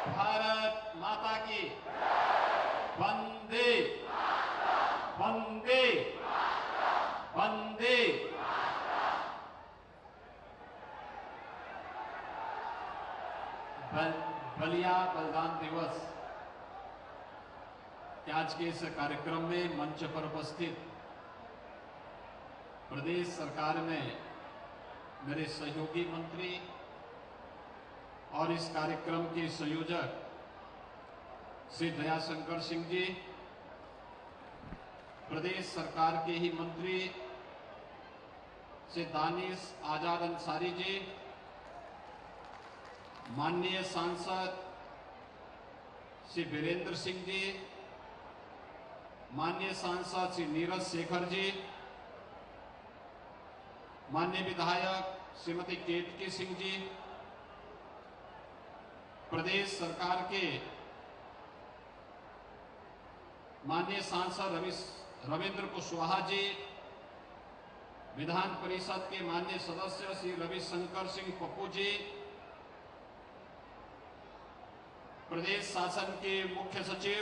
भारत माता की वंदे वंदे वंदे। बलिया बलिदान दिवस के आज के इस कार्यक्रम में मंच पर उपस्थित प्रदेश सरकार में मेरे सहयोगी मंत्री और इस कार्यक्रम के संयोजक श्री दयाशंकर सिंह जी, प्रदेश सरकार के ही मंत्री श्री दानिश आजाद अंसारी जी, माननीय सांसद श्री वीरेंद्र सिंह जी, माननीय सांसद श्री नीरज शेखर जी, माननीय विधायक श्रीमती केतकी सिंह जी, प्रदेश सरकार के माननीय सांसद रविंद्र कुशवाहा जी, विधान परिषद के माननीय सदस्य श्री रविशंकर सिंह पप्पू जी, प्रदेश शासन के मुख्य सचिव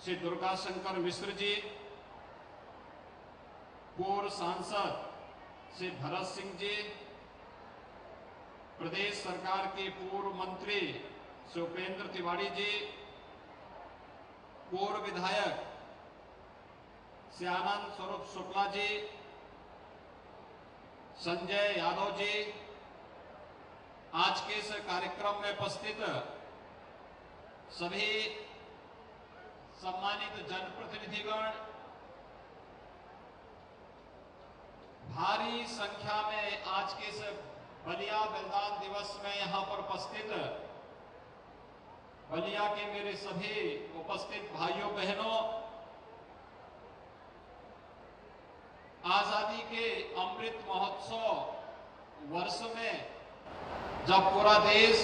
श्री दुर्गा शंकर मिश्र जी, पूर्व सांसद श्री भरत सिंह जी, प्रदेश सरकार के पूर्व मंत्री श्री उपेंद्र तिवारी जी, पूर्व विधायक श्री आनंद स्वरूप शुक्ला जी, संजय यादव जी, आज के इस कार्यक्रम में उपस्थित सभी सम्मानित जनप्रतिनिधिगण, भारी संख्या में आज के इस बलिया बलिदान दिवस में यहां पर उपस्थित बलिया के मेरे सभी उपस्थित भाइयों बहनों, आजादी के अमृत महोत्सव वर्ष में जब पूरा देश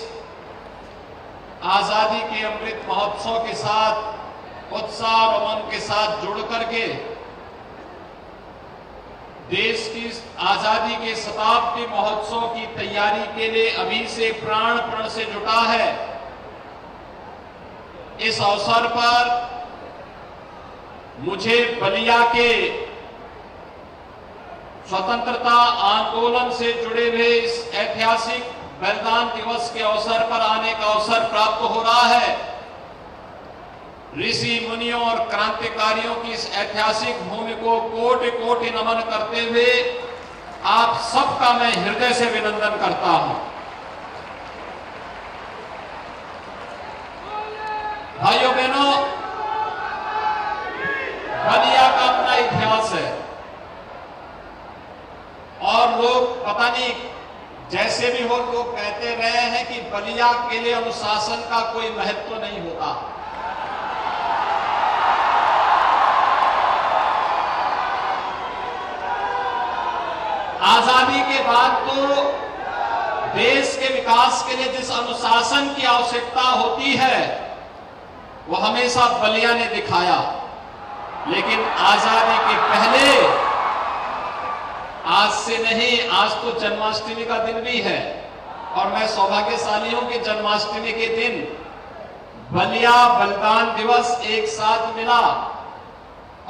आजादी के अमृत महोत्सव के साथ उत्साह और उमंग के साथ जुड़ करके देश की आजादी के शताब्दी महोत्सव की तैयारी के लिए अभी से प्राण प्रण से जुटा है, इस अवसर पर मुझे बलिया के स्वतंत्रता आंदोलन से जुड़े हुए इस ऐतिहासिक बलिदान दिवस के अवसर पर आने का अवसर प्राप्त हो रहा है। ऋषि मुनियों और क्रांतिकारियों की इस ऐतिहासिक भूमि को कोटि कोटि नमन करते हुए आप सबका मैं हृदय से अभिनंदन करता हूं। भाइयों बहनों, बलिया का अपना इतिहास है और लोग पता नहीं जैसे भी हो लोग कहते रहे हैं कि बलिया के लिए अनुशासन का कोई महत्व नहीं होता। आजादी के बाद तो देश के विकास के लिए जिस अनुशासन की आवश्यकता होती है वो हमेशा बलिया ने दिखाया, लेकिन आजादी के पहले, आज से नहीं, आज तो जन्माष्टमी का दिन भी है और मैं सौभाग्यशाली हूं कि जन्माष्टमी के दिन बलिया बलिदान दिवस एक साथ मिला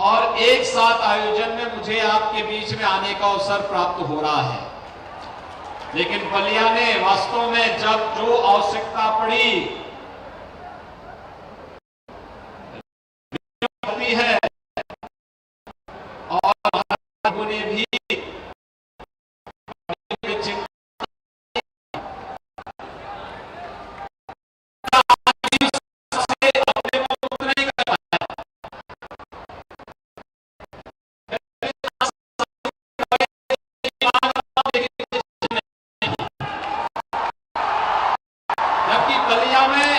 और एक साथ आयोजन में मुझे आपके बीच में आने का अवसर प्राप्त हो रहा है। लेकिन बलिया ने वास्तव में जब जो आवश्यकता पड़ी है और ने भी बलिया में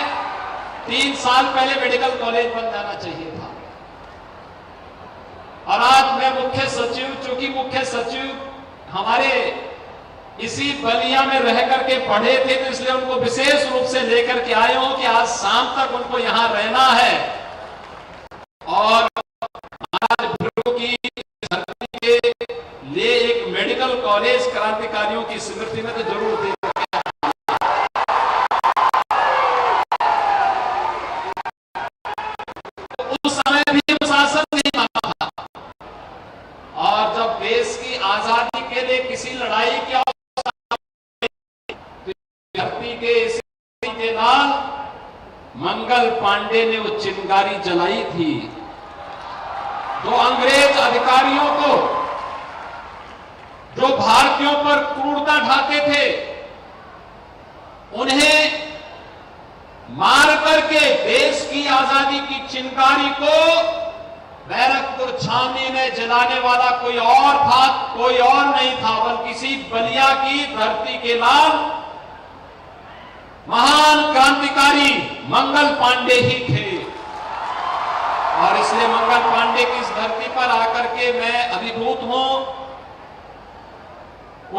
3 साल पहले मेडिकल कॉलेज बन जाना चाहिए था और आज मैं मुख्य सचिव, चूंकि मुख्य सचिव हमारे इसी बलिया में रह करके पढ़े थे तो इसलिए उनको विशेष रूप से लेकर के आए हूं कि आज शाम तक उनको यहां रहना है और आज भिरू की धरती के लिए एक मेडिकल कॉलेज क्रांतिकारियों की स्मृति में तो जरूर दे। के लाल मंगल पांडे ने वो चिंगारी जलाई थी, जो अंग्रेज अधिकारियों को, जो भारतीयों पर क्रूरता ढाते थे, उन्हें मार करके देश की आजादी की चिंगारी को बैरकपुर छावनी में जलाने वाला कोई और था, कोई और नहीं था, बल्कि किसी बलिया की धरती के लाल महान क्रांतिकारी मंगल पांडे ही थे। और इसलिए मंगल पांडे की इस धरती पर आकर के मैं अभिभूत हूं,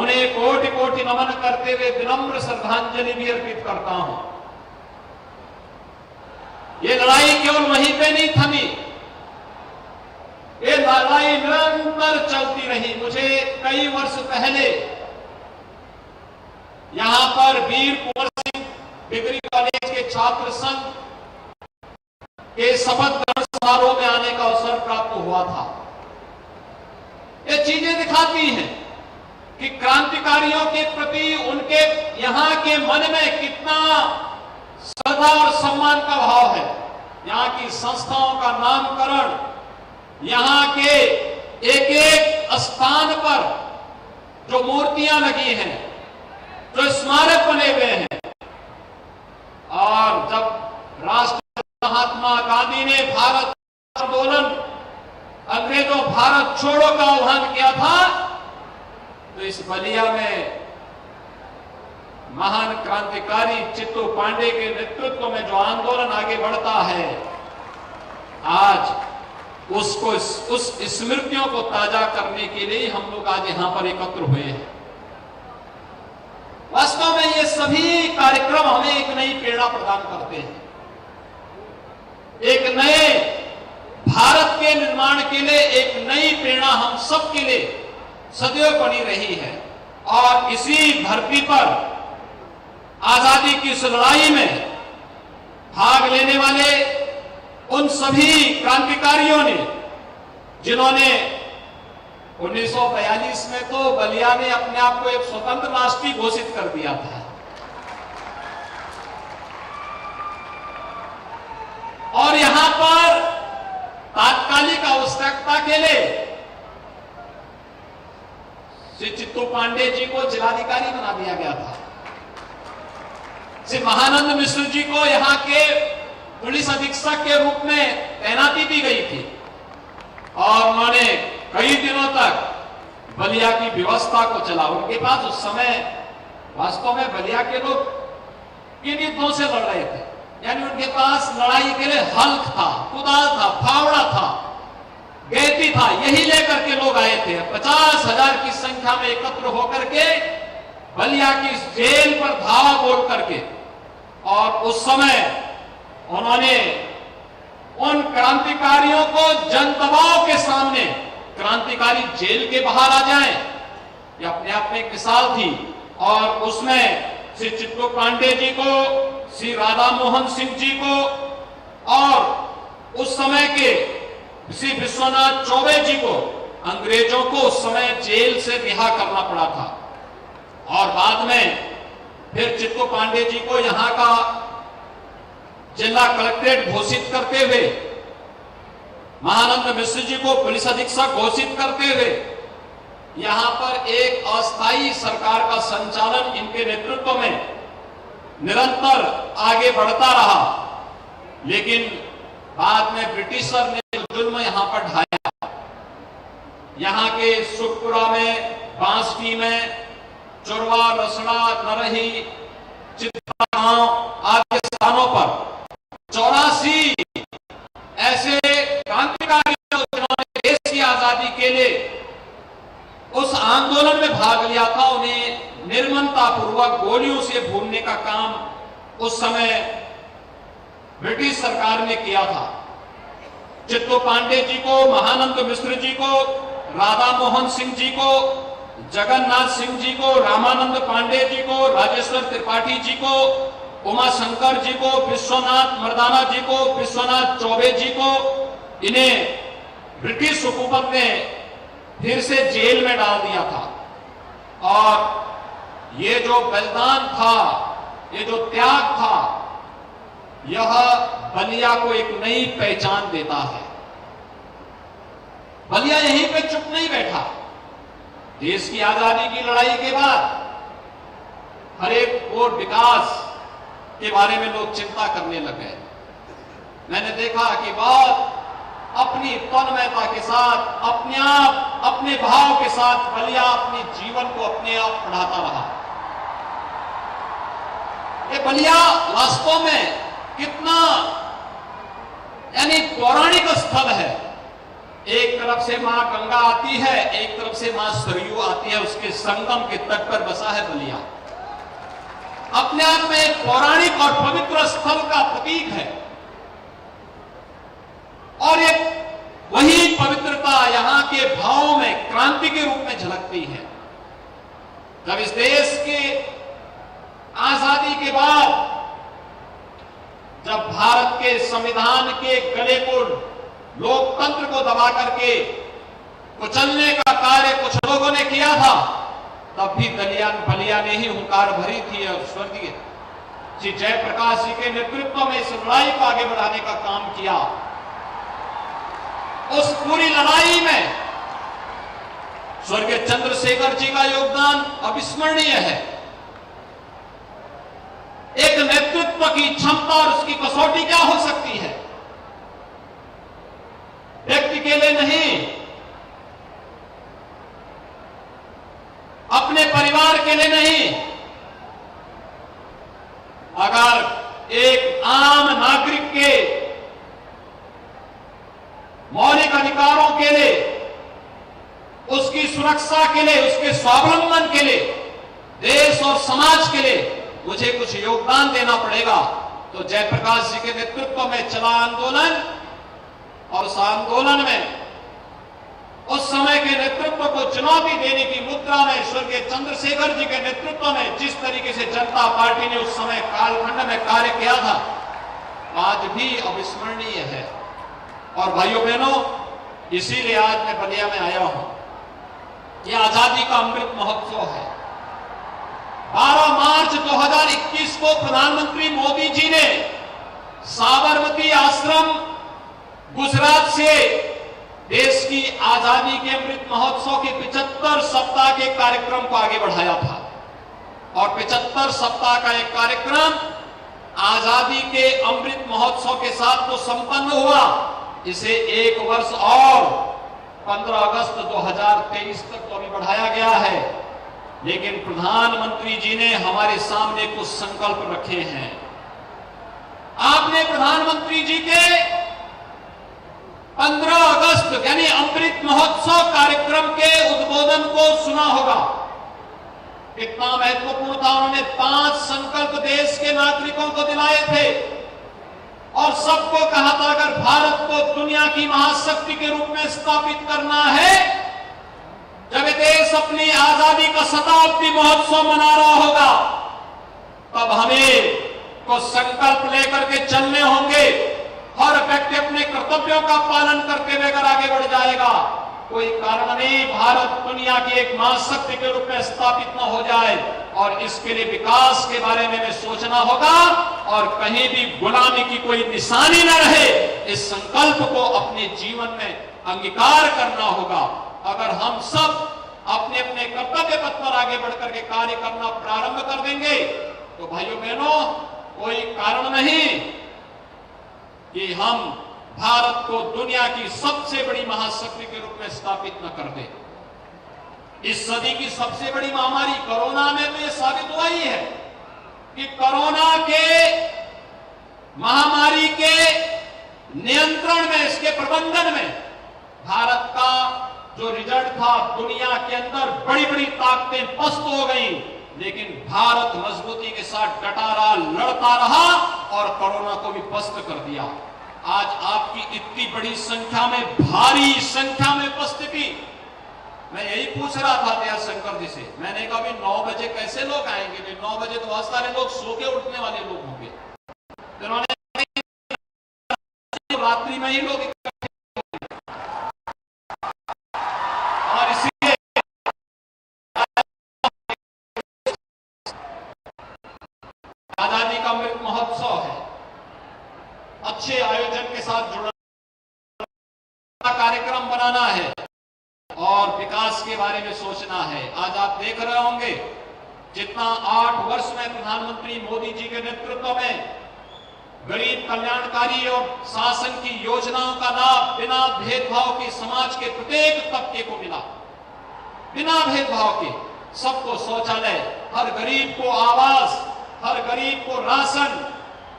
उन्हें कोटि कोटि नमन करते हुए विनम्र श्रद्धांजलि भी अर्पित करता हूं। ये लड़ाई केवल वहीं पे नहीं थमी, ये लड़ाई निरंतर चलती रही। मुझे कई वर्ष पहले यहां पर वीर कुंवर सिंह डिग्री कॉलेज के छात्र संघ के शपथ ग्रहण समारोह में आने का अवसर प्राप्त हुआ था। ये चीजें दिखाती हैं कि क्रांतिकारियों के प्रति उनके यहां के मन में कितना श्रद्धा और सम्मान का भाव है। यहां की संस्थाओं का नामकरण, यहां के एक एक स्थान पर जो मूर्तियां लगी हैं, जो स्मारक बने हुए हैं, और जब राष्ट्रपिता महात्मा गांधी ने भारत आंदोलन, अंग्रेजों भारत छोड़ो का आह्वान किया था, तो इस बलिया में महान क्रांतिकारी चित्तू पांडे के नेतृत्व में जो आंदोलन आगे बढ़ता है, आज उसको उस स्मृतियों को ताजा करने के लिए हम लोग आज यहां पर एकत्र हुए हैं। वास्तव में ये सभी कार्यक्रम हमें एक नई प्रेरणा प्रदान करते हैं, एक नए भारत के निर्माण के लिए एक नई प्रेरणा हम सब के लिए सदैव बनी रही है। और इसी धरती पर आजादी की इस लड़ाई में भाग लेने वाले उन सभी क्रांतिकारियों ने, जिन्होंने 1942 में तो बलिया ने अपने आप को एक स्वतंत्र राष्ट्र घोषित कर दिया था, और यहां पर तात्कालिक आवश्यकता के लिए श्री चित्तू पांडे जी को जिलाधिकारी बना दिया गया था। श्री महानंद मिश्र जी को यहां के पुलिस अधीक्षक के रूप में तैनाती दी गई थी, और उन्होंने कई दिनों तक बलिया की व्यवस्था को चला। उनके पास उस समय वास्तव में बलिया के लोग किन युद्धों से लड़ रहे थे, यानी उनके पास लड़ाई के लिए हल्क था, कुदाल था, फावड़ा था, गैती था, यही लेकर के लोग आए थे। 50,000 की संख्या में एकत्र होकर के बलिया की जेल पर धावा बोल करके, और उस समय उन्होंने उन क्रांतिकारियों को जनदबाव के सामने, क्रांतिकारी जेल के बाहर आ जाएं, यह अपने आप में एक मिसाल थी। और उसमें श्री चित्तू पांडे जी को, श्री राधा मोहन सिंह जी को, और उस समय के श्री विश्वनाथ चौबे जी को, अंग्रेजों को उस समय जेल से रिहा करना पड़ा था। और बाद में फिर चित्तू पांडे जी को यहां का जिला कलेक्ट्रेट घोषित करते हुए, महानंद मिश्र जी को पुलिस अधीक्षक घोषित करते हुए, यहां पर एक अस्थायी सरकार का संचालन इनके नेतृत्व में निरंतर आगे बढ़ता रहा। लेकिन बाद में ब्रिटिशर ने जुल्म यहां पर ढाया। यहां के सुखपुरा में, बांसटी में, चुरवा, रसड़ा, नरही, चित्रा गांव आदि स्थानों पर 84 ऐसे क्रांतिकारी जिन्होंने देश की आजादी के लिए उस आंदोलन में भाग लिया था, उन्हें निर्ममता पूर्वक गोलियों से भूनने का काम उस समय ब्रिटिश सरकार ने किया था। चित्तू पांडे जी को, महानंद मिश्र जी को, राधा मोहन सिंह जी को, जगन्नाथ सिंह जी को, रामानंद पांडे जी को, राजेश्वर त्रिपाठी जी को, उमा शंकर जी को, विश्वनाथ मर्दाना जी को, विश्वनाथ चौबे जी को, इन्हें ब्रिटिश हुकूमत ने फिर से जेल में डाल दिया था। और ये जो बलिदान था, ये जो त्याग था, यह बलिया को एक नई पहचान देता है। बलिया यहीं पे चुप नहीं बैठा। देश की आजादी की लड़ाई के बाद हर एक और विकास के बारे में लोग चिंता करने लगे। मैंने देखा कि बहुत अपनी तन्मयता के साथ, अपने आप, अपने भाव के साथ बलिया अपने जीवन को अपने आप बढ़ाता रहा। ये बलिया वास्तव में कितना यानी पौराणिक स्थल है। एक तरफ से मां गंगा आती है, एक तरफ से मां सरयू आती है, उसके संगम के तट पर बसा है बलिया। अपने आप में एक पौराणिक और पवित्र स्थल का प्रतीक है। और एक वही पवित्रता यहां के भावों में क्रांति के रूप में झलकती है। जब इस देश के आजादी के बाद जब भारत के संविधान के गले को, लोकतंत्र को दबा करके कुचलने का कार्य कुछ लोगों ने किया था, तब भी बलिया ने ही हुंकार भरी थी और स्वर्गीय श्री जयप्रकाश जी के नेतृत्व में इस लड़ाई को आगे बढ़ाने का काम किया। उस पूरी लड़ाई में स्वर्गीय चंद्रशेखर जी का योगदान अविस्मरणीय है। एक नेतृत्व की क्षमता और उसकी कसौटी क्या हो सकती है? व्यक्ति के लिए नहीं, अपने परिवार के लिए नहीं, अगर एक आम नागरिक के मौलिक अधिकारों के लिए, उसकी सुरक्षा के लिए, उसके स्वावलंबन के लिए, देश और समाज के लिए मुझे कुछ योगदान देना पड़ेगा, तो जयप्रकाश जी के नेतृत्व में चला आंदोलन, और उस आंदोलन में उस समय के नेतृत्व को चुनौती देने की मुद्रा में स्वर्गीय चंद्रशेखर जी के नेतृत्व में जिस तरीके से जनता पार्टी ने उस समय कालखंड में कार्य किया था, आज भी अविस्मरणीय है। और भाइयों बहनों, इसीलिए आज मैं बलिया में आया हूं। यह आजादी का अमृत महोत्सव है। 12 मार्च 2021 को प्रधानमंत्री मोदी जी ने साबरमती आश्रम गुजरात से देश की आजादी के अमृत महोत्सव के 75 सप्ताह के कार्यक्रम को आगे बढ़ाया था। और 75 सप्ताह का एक कार्यक्रम आजादी के अमृत महोत्सव के साथ तो संपन्न हुआ, इसे एक वर्ष और 15 अगस्त 2023 तक तो अभी बढ़ाया गया है। लेकिन प्रधानमंत्री जी ने हमारे सामने कुछ संकल्प रखे हैं। आपने प्रधानमंत्री जी के 15 अगस्त यानी अमृत महोत्सव कार्यक्रम के उद्बोधन को सुना होगा। कितना महत्वपूर्ण था। उन्होंने 5 संकल्प देश के नागरिकों को दिलाए थे और सबको कहा था, अगर भारत को दुनिया की महाशक्ति के रूप में स्थापित करना है, जब देश अपनी आजादी का शताब्दी महोत्सव मना रहा होगा, तब हमें को संकल्प लेकर के चलने होंगे। हर व्यक्ति अपने कर्तव्यों का पालन करते हुए अगर आगे बढ़ जाएगा, कोई कारण नहीं भारत दुनिया की एक महाशक्ति के रूप में स्थापित न हो जाए। और इसके लिए विकास के बारे में हमें सोचना होगा और कहीं भी गुलामी की कोई निशानी न रहे, इस संकल्प को अपने जीवन में अंगीकार करना होगा। अगर हम सब अपने अपने कर्तव्य पथ पर आगे बढ़कर के कार्य करना प्रारंभ कर देंगे, तो भाइयों बहनों, कोई कारण नहीं कि हम भारत को दुनिया की सबसे बड़ी महाशक्ति के रूप में स्थापित न कर दे। इस सदी की सबसे बड़ी महामारी कोरोना में तो यह साबित हुआ ही है कि कोरोना के महामारी के नियंत्रण में, इसके प्रबंधन में भारत का जो रिजल्ट था, दुनिया के अंदर बड़ी बड़ी ताकतें पस्त हो गई, लेकिन भारत मजबूती के साथ डटा रहा, लड़ता रहा और कोरोना को भी पस्त कर दिया। आज आपकी इतनी बड़ी संख्या में, भारी संख्या में उपस्थिति, मैं यही पूछ रहा था दया शंकर जी से। मैंने कहा भी 9 बजे कैसे लोग आएंगे? 9 बजे तो बहुत सारे लोग सो के उठने वाले लोग होंगे। उन्होंने रात्रि में ही लोग और इसीलिए अमृत महोत्सव है। अच्छे आयोजन के साथ जुड़ा कार्यक्रम बनाना है और विकास के बारे में सोचना है। आज आप देख रहे होंगे जितना 8 वर्ष में प्रधानमंत्री मोदी जी के नेतृत्व में गरीब कल्याणकारी और शासन की योजनाओं का लाभ बिना भेदभाव के समाज के प्रत्येक तबके को मिला। बिना भेदभाव के सबको शौचालय, हर गरीब को आवास, हर गरीब को राशन,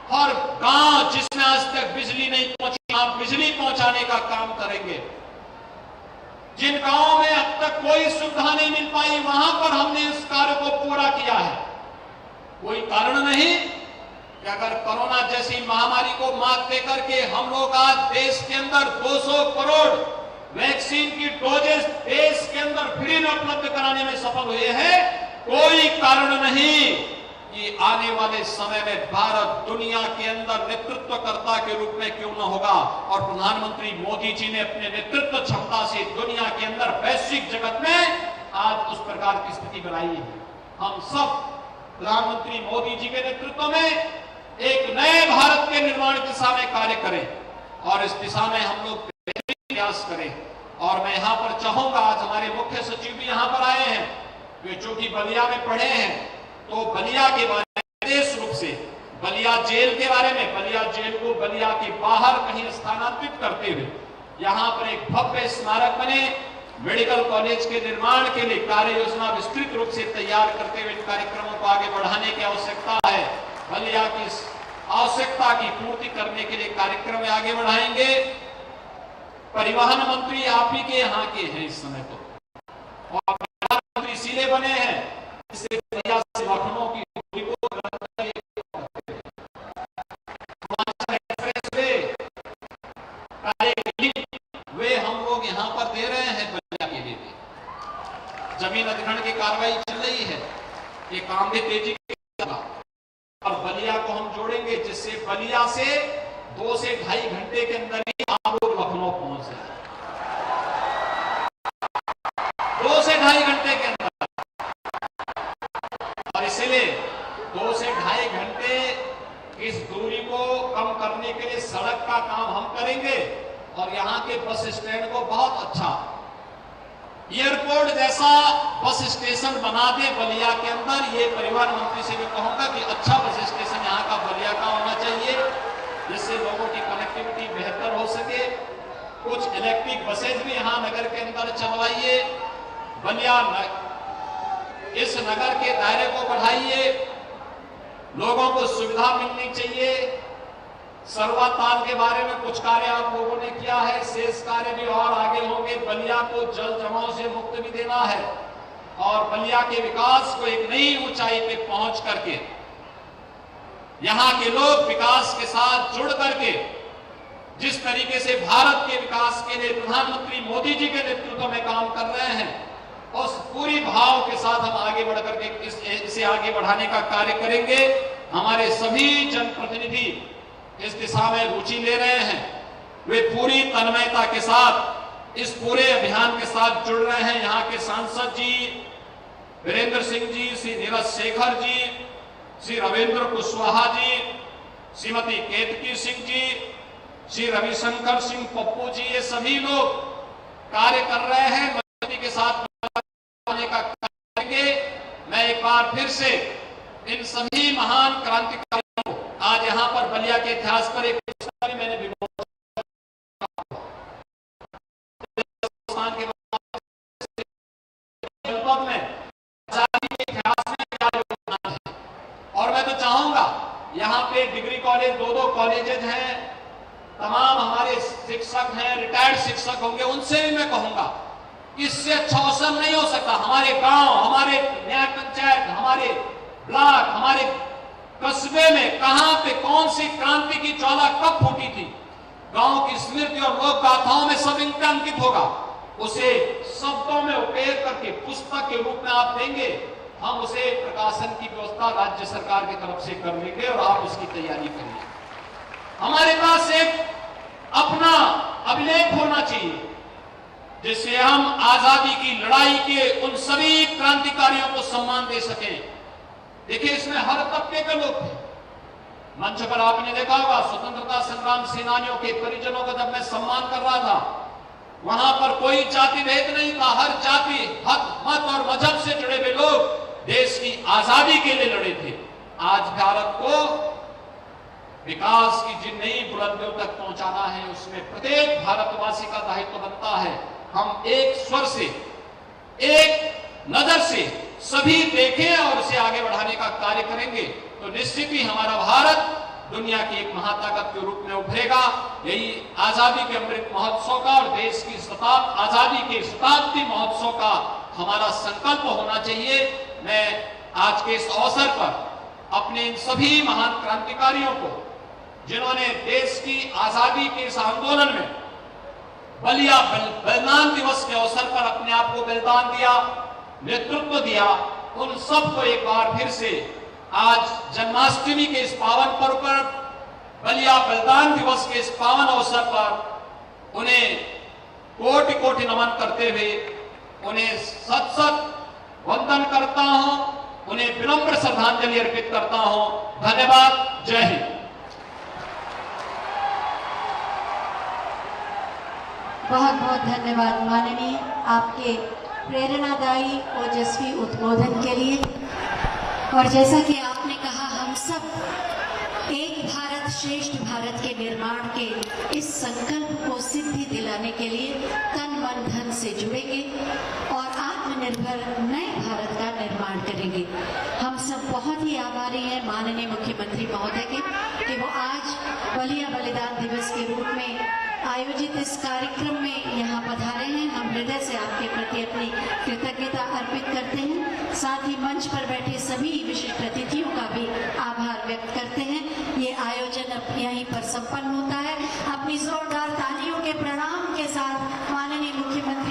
हर गांव जिसमें आज तक बिजली नहीं पहुंची, आप बिजली पहुंचाने का काम करेंगे। जिन गांवों में अब तक कोई सुविधा नहीं मिल पाई, वहां पर हमने इस कार्य को पूरा किया है। कोई कारण नहीं कि अगर कोरोना जैसी महामारी को मात देकर के हम लोग आज देश के अंदर 200 करोड़ वैक्सीन की डोजेस देश के अंदर फ्री में उपलब्ध कराने में सफल हुए हैं। कोई कारण नहीं कि आने वाले समय में भारत दुनिया के अंदर नेतृत्वकर्ता के रूप में क्यों न होगा। और प्रधानमंत्री मोदी जी ने अपने नेतृत्व क्षमता से दुनिया के अंदर वैश्विक जगत में आज उस प्रकार की स्थिति बनाई है। हम सब प्रधानमंत्री मोदी जी के नेतृत्व में एक नए भारत के निर्माण की दिशा में कार्य करें और इस दिशा में हम लोग प्रयास करें। और मैं यहां पर चाहूंगा, आज हमारे मुख्य सचिव भी यहां पर आए हैं, वे जो कि बलिया में पढ़े हैं, तो बलिया के बारे में विशेष रूप से बलिया जेल के बारे में, बलिया जेल को बलिया के बाहर कहीं स्थानांतरित करते हुए यहां पर एक भव्य स्मारक बने, मेडिकल कॉलेज के निर्माण के लिए कार्य योजना विस्तृत रूप से तैयार करते हुए इन कार्यक्रमों को आगे बढ़ाने की आवश्यकता है। बलिया की आवश्यकता की पूर्ति करने के लिए कार्यक्रम आगे बढ़ाएंगे। परिवहन मंत्री आप ही के यहाँ के हैं इस समय तो, और प्रधानमंत्री इसीलिए बने हैं इससे बलिया से लखनऊ की दूरी को वे हम लोग यहाँ पर दे रहे हैं। बलिया के लिए जमीन अधिग्रहण की कार्रवाई चल रही है, ये काम भी तेजी से और बलिया को हम जोड़ेंगे जिससे बलिया से 2 से 2.5 घंटे के अंदर ही आप लोग लखनऊ पहुंच जाए। 2 से 2.5 घंटे के अंदर, और इसलिए 2 से 2.5 घंटे इस दूरी को कम करने के लिए सड़क का काम हम करेंगे और यहाँ के बस स्टैंड को बहुत अच्छा एयरपोर्ट जैसा बस स्टेशन बना दे बलिया के अंदर। ये परिवहन मंत्री से भी कहूंगा कि अच्छा बस स्टेशन यहाँ का बलिया का होना चाहिए जिससे लोगों की कनेक्टिविटी बेहतर हो सके। कुछ इलेक्ट्रिक बसेज भी यहाँ नगर के अंदर चलवाइए, बलिया इस नगर के दायरे को बढ़ाइए, लोगों को सुविधा मिलनी चाहिए। सरवा ताल के बारे में कुछ कार्य आप लोगों ने किया है, शेष कार्य भी और आगे होंगे। बलिया को जल जमाव से मुक्त भी देना है और बलिया के विकास को एक नई ऊंचाई पे पहुंच करके यहाँ के लोग विकास के साथ जुड़ करके जिस तरीके से भारत के विकास के लिए प्रधानमंत्री मोदी जी के नेतृत्व में काम कर रहे हैं, उस पूरी भाव के साथ हम आगे बढ़ करके इसे आगे बढ़ाने का कार्य करेंगे। हमारे सभी जनप्रतिनिधि इस दिशा में रुचि ले रहे हैं, वे पूरी तन्मयता के साथ इस पूरे अभियान के साथ जुड़ रहे हैं। यहाँ के सांसद जी वीरेंद्र सिंह जी, श्री नीरज शेखर जी, श्री रविंद्र कुशवाहा जी, श्रीमती केतकी सिंह जी, श्री रविशंकर सिंह पप्पू जी, ये सभी लोग कार्य कर रहे हैं, मजबूती के साथ होने का करेंगे। मैं एक बार फिर से इन सभी महान क्रांतिकारियों को आज यहाँ पर बलिया के इतिहास पर एक मैंने में आजादी के इतिहास में क्या योगदान है। और मैं तो चाहूंगा यहाँ पे डिग्री कॉलेज 2-2 कॉलेजेस हैं, तमाम हमारे शिक्षक हैं, रिटायर्ड शिक्षक होंगे, उनसे भी मैं कहूंगा इससे अच्छा अवसर नहीं हो सकता। हमारे गांव, हमारे न्याय पंचायत, हमारे ब्लॉक, हमारे कस्बे में कहां पे कौन सी क्रांति की ज्वाला कब फूटी थी, गांव की स्मृति और लोक गाथाओं में सब इनका अंकित होगा। उसे शब्दों में उपेर करके पुस्तक के रूप में आप देंगे, हम उसे प्रकाशन की व्यवस्था राज्य सरकार की तरफ से कर लेंगे और आप उसकी तैयारी करिए। हमारे पास एक अपना अभिलेख होना चाहिए जिससे हम आजादी की लड़ाई के उन सभी क्रांतिकारियों को सम्मान दे सकें। देखिए, इसमें हर तबके के लोग थे, मंच पर आपने देखा होगा स्वतंत्रता संग्राम सेनानियों के परिजनों का जब मैं सम्मान कर रहा था, वहां पर कोई जाति भेद नहीं था। हर जाति, हक, मत और मजहब से जुड़े हुए लोग देश की आजादी के लिए लड़े थे। आज भारत को विकास की जिन नई बुलंदियों तक पहुंचाना है, उसमें प्रत्येक भारतवासी का दायित्व बनता है। हम एक स्वर से, एक नजर से सभी देखें और उसे आगे बढ़ाने का कार्य करेंगे तो निश्चित ही हमारा भारत दुनिया की एक महाताकत के रूप में उभरेगा। यही आजादी के अमृत महोत्सव का और देश की आजादी के शताब्दी महोत्सव का हमारा संकल्प होना चाहिए। मैं आज के इस अवसर पर अपने इन सभी महान क्रांतिकारियों को, जिन्होंने देश की आजादी के इस आंदोलन में बलिदान दिवस के अवसर पर अपने आप को बलिदान दिया, नेतृत्व दिया, उन सबको एक बार फिर से आज जन्माष्टमी के इस पावन पर्व पर, बलिदान दिवस के इस पावन अवसर पर उन्हें कोटि कोटि नमन करते हुए उन्हें सत सत वंदन करता हूं, उन्हें विनम्र श्रद्धांजलि अर्पित करता हूं। धन्यवाद। जय हिंद। बहुत बहुत धन्यवाद माननीय, आपके प्रेरणादायी ओजस्वी उद्बोधन के लिए। और जैसा कि आपने कहा, हम सब एक भारत श्रेष्ठ भारत के निर्माण के इस संकल्प को सिद्धि दिलाने के लिए तन मन धन से जुड़ेंगे और आत्मनिर्भर नए भारत का निर्माण करेंगे। हम सब बहुत ही आभारी हैं माननीय मुख्यमंत्री महोदय के कि वो आज बलिदान दिवस के रूप में आयोजित इस कार्यक्रम में यहाँ पधारे हैं। हम हृदय से आपके प्रति अपनी कृतज्ञता अर्पित करते हैं। साथ ही मंच पर बैठे सभी विशिष्ट अतिथियों का भी आभार व्यक्त करते हैं। ये आयोजन अब यहीं पर संपन्न होता है। अपनी जोरदार तालियों के प्रणाम के साथ माननीय मुख्यमंत्री